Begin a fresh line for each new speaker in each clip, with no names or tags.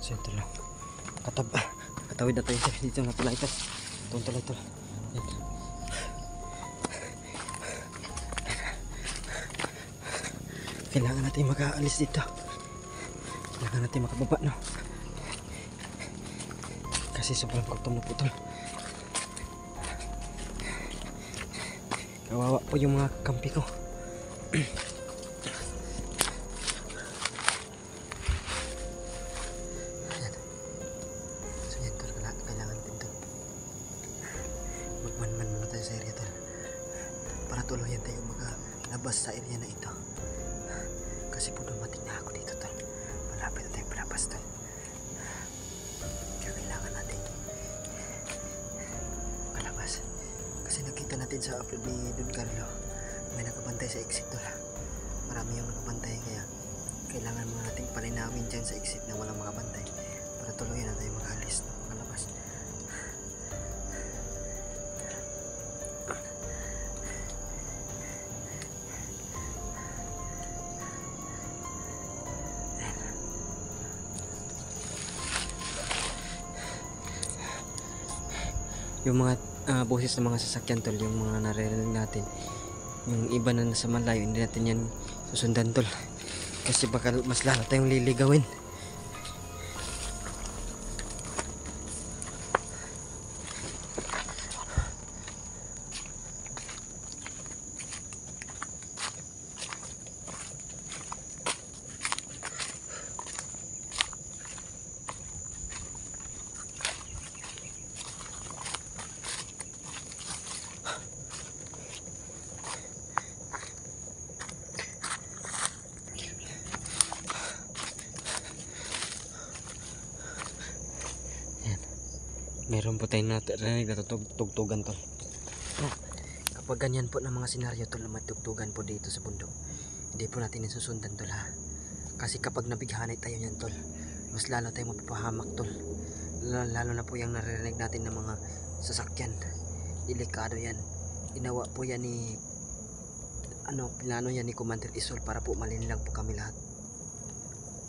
So ito lang. Katawid na tayo dito nga pala ito. Itong tuloy ito. Kailangan natin makaalis dito. Kailangan natin makababa, no? Kasi sobrang gutom na po ito. Kawawa po yung mga kampi ko. Ayan. So yan tol, kailangan din tol magmanman muna tayo sa area tol para tuluyan tayo makalabas sa area na ito. Kasi po dumating na ako dito tol. Malapit na tayong palabas tol. Kaya kailangan natin kalabas. Kasi nakita natin sa upload ni Don Carlo, may nakabantay sa exit tol. Marami yung nakabantay, kaya kailangan mo natin palinawin dyan sa exit na walang makabantay para tuluyan na tayo makalis, no? Makalabas. Yung mga boses ng mga sasakyan tol, yung mga naririnig natin, yung iba na nasa malayo, hindi natin yan susundan tol, kasi baka mas lalo tayong liligawin. Meron po tayong narinig na tugtugan tol. Kapag ganyan po ng mga senaryo tol na matugtugan po dito sa bundok, hindi po natin susundan tol ha. Kasi kapag nabighanay tayo yan tol, mas lalo tayong mapapahamak tol. Lalo na po yung naririnig natin ng mga sasakyan. Delikado yan. Ginawa po yan ni plano yan ni Commander Isol para po malinlang po kami lahat.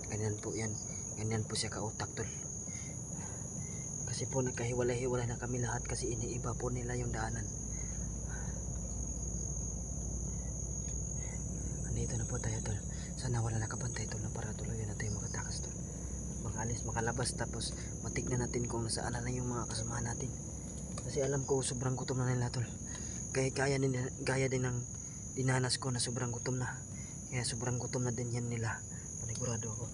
Ganyan po yan. Ganyan po siya kautak tol. Kasi po nagkahiwalay-hiwalay na kami lahat kasi iniiba po nila yung daanan. Andito na po tayo tol. Sana wala nakabantay tol na para tuluyan na tayo makatakas tol. Makalis, makalabas, tapos matignan natin kung nasaan na yung mga kasamahan natin. Kasi alam ko sobrang gutom na nila tol. Gaya din ng dinanas ko na sobrang gutom na. Kaya sobrang gutom na din yan nila. Panigurado ako.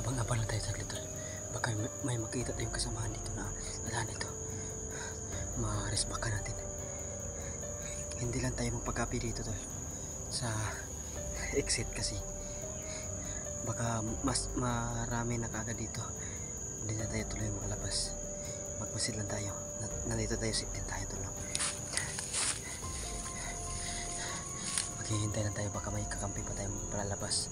Abang-abang lang tayo saglit tol. Baka may makita tayong kasamahan dito na nalaan ito. Ma-respakan natin. Hindi lang tayo magpagkapi dito tol sa exit kasi baka mas marami na kaagad dito. Hindi na tayo tuloy makalabas. Magpasid lang tayo. Nandito tayo, safe din tayo tol. Maghihintay lang tayo, baka may kakampi pa tayo palalabas.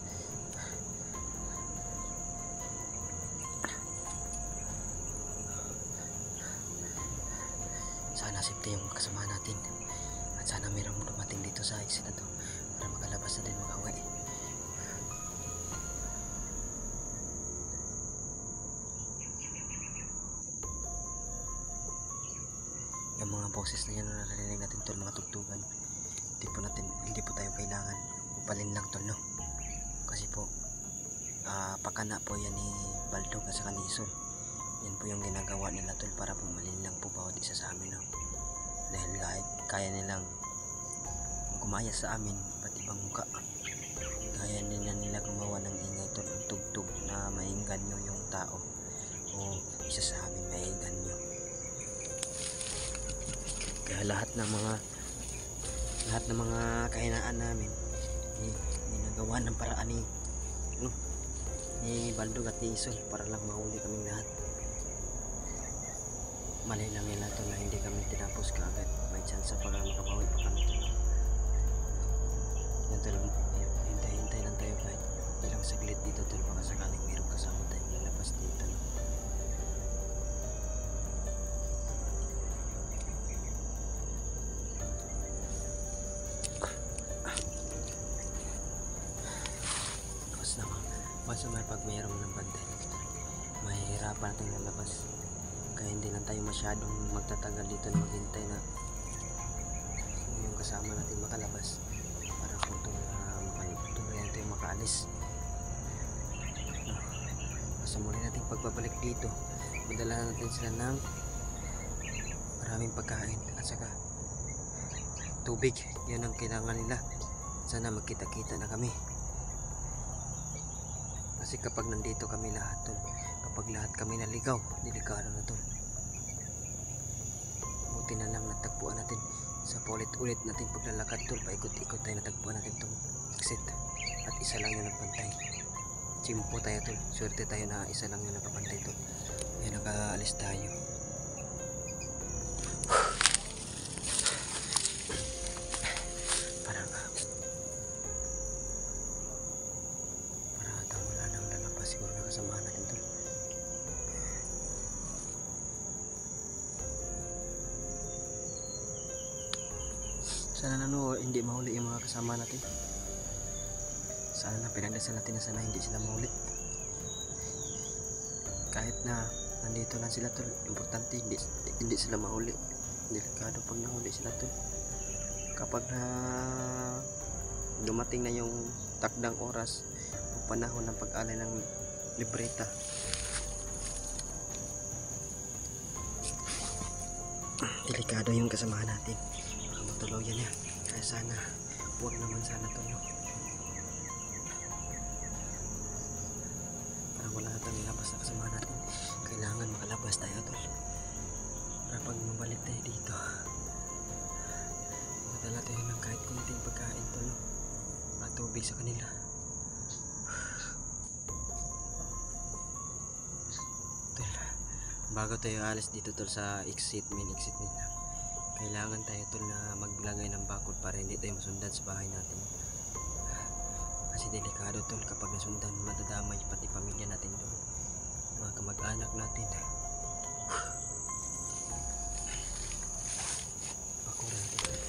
Sana safety yung kasama natin at sana mayroong dumating dito sa exit na to para makalabas na din, makauwi. Yung mga boses na yan na narinig natin tol, mga tugtugan, hindi po tayo kailangan upalin lang tol, no? Kasi po pakana po yan ni Baldog at saka ni Isol. Yan po yung ginagawa nila tol para po malinlang po bawat isa sa amin, no? Dahil kaya nilang gumaya sa amin ba't ibang muka. Kaya nila gumawa ng ingay tol, tugtog na maingganyo yung tao o isa sa amin maingganyo. Kaya lahat ng mga kahinaan namin ginagawa ng paraan ni Baldog at ni Isol para lang mahuli kaming lahat. Mali lang nila to na hindi kami tinapos kaagad. May chance para makabawi pa kami to. Yan tol, hintay lang tayo kahit ilang saglit dito tol, baka sakaling mayroong kasama tayong lalabas dito, no? Basta may pag mayroong ng bantay, mahihirapan natin lalabas. Kaya hindi lang tayo masyadong magtatagal dito na maghintay na yung kasama natin makalabas para po tuloy natin makaalis. Basta muli natin pagbabalik dito, madala natin sila ng maraming pagkain at saka tubig. Yan ang kailangan nila. Sana magkita-kita na kami. Kasi kapag nandito kami lahat tol, kapag lahat kami naligaw, delikado na tol. Buti na lang natagpuan natin sa paulit-ulit nating paglalakad tol, paikot-ikot tayo, natagpuan natin itong exit at isa lang yung nagbantay. Chimpo tayo tol, swerte tayo na isa lang yung nakabantay tol. Kaya nakaalis tayo. Siguro nakasamahan natin tol. Sana hindi mahuli yung mga kasama natin. Sana na pinagdasal natin na sana hindi sila mahuli. Kahit na nandito lang sila tol, importante hindi sila mahuli. Delikado pag nahuli sila tol. Kapag na dumating na yung takdang oras o panahon ng pag-alay ng libreta, delikado yung kasamahan natin, baka matuluyan yan. Kaya sana huwag naman sana tulo, para wala natang ilabas na kasamahan natin. Kailangan makalabas tayo tol, para pag mabalik tayo dito madala tayo ng kahit kunting pagkain tol at tubig sa kanila. Bago tayo alis dito tol sa main exit nila, kailangan tayo tol na maglagay ng bakod para hindi tayo masundan sa bahay natin. Kasi delikado tol, kapag nasundan madadamay pati pamilya natin tol, mga kamag-anak natin. Bakura natin tol.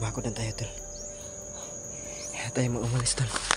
Tumakot na tayo tol. Kaya tayo mag-umalis tol.